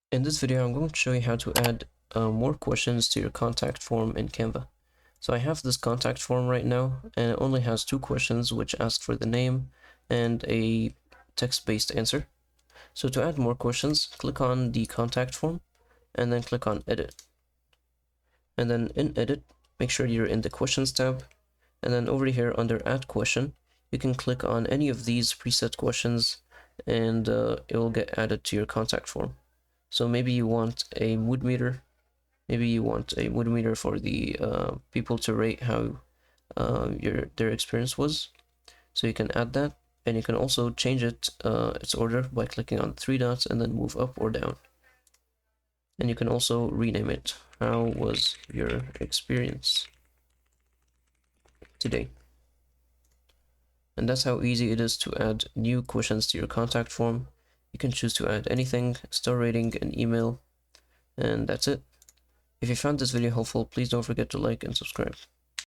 In this video, I'm going to show you how to add more questions to your contact form in Canva. So I have this contact form right now, and it only has 2 questions which ask for the name and a text-based answer. So to add more questions, click on the contact form and then click on edit. And then in edit, make sure you're in the questions tab. And then over here under add question, you can click on any of these preset questions and it will get added to your contact form. So maybe you want a mood meter. Maybe you want a mood meter for the people to rate how their experience was. So you can add that, and you can also change its order by clicking on 3 dots and then move up or down. And you can also rename it. How was your experience today? And that's how easy it is to add new questions to your contact form. You can choose to add anything, star rating, an email, and that's it. If you found this video helpful, please don't forget to like and subscribe.